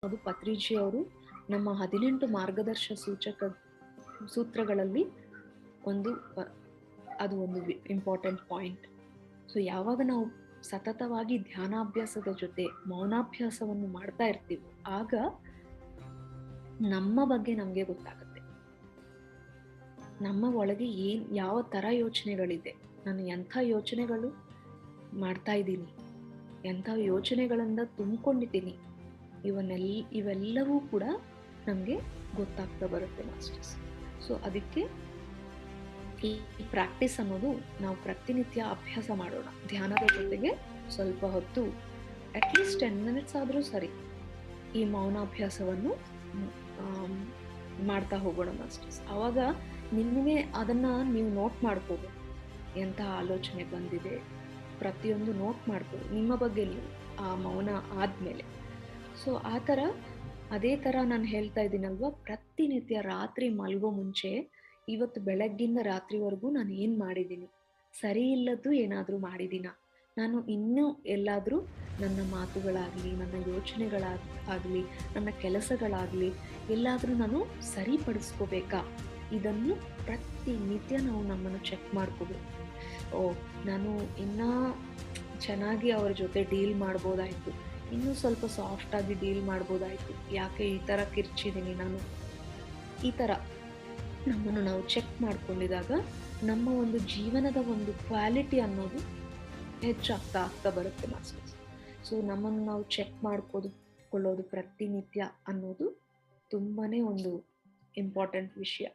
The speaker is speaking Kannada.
ಅದು ಪತ್ರಿಜಿ ಅವರು ನಮ್ಮ 18 ಮಾರ್ಗದರ್ಶ ಸೂತ್ರಗಳಲ್ಲಿ ಅದು ಒಂದು ಇಂಪಾರ್ಟೆಂಟ್ ಪಾಯಿಂಟ್. ಸೊ ಯಾವಾಗ ನಾವು ಸತತವಾಗಿ ಧ್ಯಾನಾಭ್ಯಾಸದ ಜೊತೆ ಮೌನಾಭ್ಯಾಸವನ್ನು ಮಾಡ್ತಾ ಇರ್ತೀವಿ, ಆಗ ನಮ್ಮ ಬಗ್ಗೆ ನಮಗೆ ಗೊತ್ತಾಗುತ್ತೆ. ನಮ್ಮ ಒಳಗೆ ಯಾವ ಥರ ಯೋಚನೆಗಳಿದೆ, ನಾನು ಎಂಥ ಯೋಚನೆಗಳು ಮಾಡ್ತಾ ಇದ್ದೀನಿ, ಎಂಥ ಯೋಚನೆಗಳಿಂದ ತುಂಬಿಕೊಂಡಿದ್ದೀನಿ, ಇವೆಲ್ಲವೂ ಕೂಡ ನಮಗೆ ಗೊತ್ತಾಗ್ತಾ ಬರುತ್ತೆ ಮಾಸ್ಟರ್ಸ್. ಸೊ ಅದಕ್ಕೆ ಈ ಪ್ರಾಕ್ಟೀಸ್ ಅನ್ನೋದು ನಾವು ಪ್ರತಿನಿತ್ಯ ಅಭ್ಯಾಸ ಮಾಡೋಣ. ಧ್ಯಾನದ ಜೊತೆಗೆ ಸ್ವಲ್ಪ ಹೊತ್ತು ಅಟ್ಲೀಸ್ಟ್ 10 minutes ಆದರೂ ಸರಿ ಈ ಮೌನಾಭ್ಯಾಸವನ್ನು ಮಾಡ್ತಾ ಹೋಗೋಣ ಮಾಸ್ಟರ್ಸ್. ಆವಾಗ ನಿಮಗೆ ಅದನ್ನ ನೀವು ನೋಟ್ ಮಾಡ್ಕೋಬೋದು, ಎಂಥ ಆಲೋಚನೆ ಬಂದಿದೆ ಪ್ರತಿಯೊಂದು ನೋಟ್ ಮಾಡ್ಬೋದು ನಿಮ್ಮ ಬಗ್ಗೆ ನೀವು ಆ ಮೌನ ಆದ್ಮೇಲೆ. ಸೊ ಅದೇ ಥರ ನಾನು ಹೇಳ್ತಾ ಇದ್ದೀನಲ್ವ, ಪ್ರತಿನಿತ್ಯ ರಾತ್ರಿ ಮಲಗೋ ಮುಂಚೆ ಇವತ್ತು ಬೆಳಗ್ಗಿಂದ ರಾತ್ರಿವರೆಗೂ ನಾನು ಏನು ಮಾಡಿದ್ದೀನಿ, ಸರಿ ಇಲ್ಲದ್ದು ಏನಾದರೂ ಮಾಡಿದ್ದೀನ, ನಾನು ಇನ್ನೂ ಎಲ್ಲಾದರೂ ನನ್ನ ಮಾತುಗಳಾಗಲಿ, ನನ್ನ ಯೋಚನೆಗಳಾಗಲಿ, ನನ್ನ ಕೆಲಸಗಳಾಗಲಿ ಎಲ್ಲಾದರೂ ನಾನು ಸರಿಪಡಿಸ್ಕೋಬೇಕಾ, ಇದನ್ನು ಪ್ರತಿನಿತ್ಯ ನಾವು ನಮ್ಮನ್ನು ಚೆಕ್ ಮಾಡ್ಕೋಬೇಕು. ನಾನು ಇನ್ನೂ ಚೆನ್ನಾಗಿ ಅವ್ರ ಜೊತೆ ಡೀಲ್ ಮಾಡ್ಬೋದಾಯಿತು, ಇನ್ನೂ ಸ್ವಲ್ಪ ಸಾಫ್ಟಾಗಿ ಡೀಲ್ ಮಾಡ್ಬೋದಾಯಿತು, ಯಾಕೆ ಈ ಥರ ಕಿರ್ಚಿದ್ದೀನಿ ನಾನು, ಈ ಥರ ನಮ್ಮನ್ನು ನಾವು ಚೆಕ್ ಮಾಡ್ಕೊಂಡಿದಾಗ ನಮ್ಮ ಒಂದು ಜೀವನದ ಒಂದು ಕ್ವಾಲಿಟಿ ಅನ್ನೋದು ಹೆಚ್ಚಾಗ್ತಾ ಬರುತ್ತೆ ಮಾಸ್ಟರ್ಸ್. ಸೊ ನಮ್ಮನ್ನು ನಾವು ಚೆಕ್ ಮಾಡ್ಕೊಳ್ಳೋದು ಪ್ರತಿನಿತ್ಯ ಅನ್ನೋದು ತುಂಬಾ ಒಂದು ಇಂಪಾರ್ಟೆಂಟ್ ವಿಷಯ.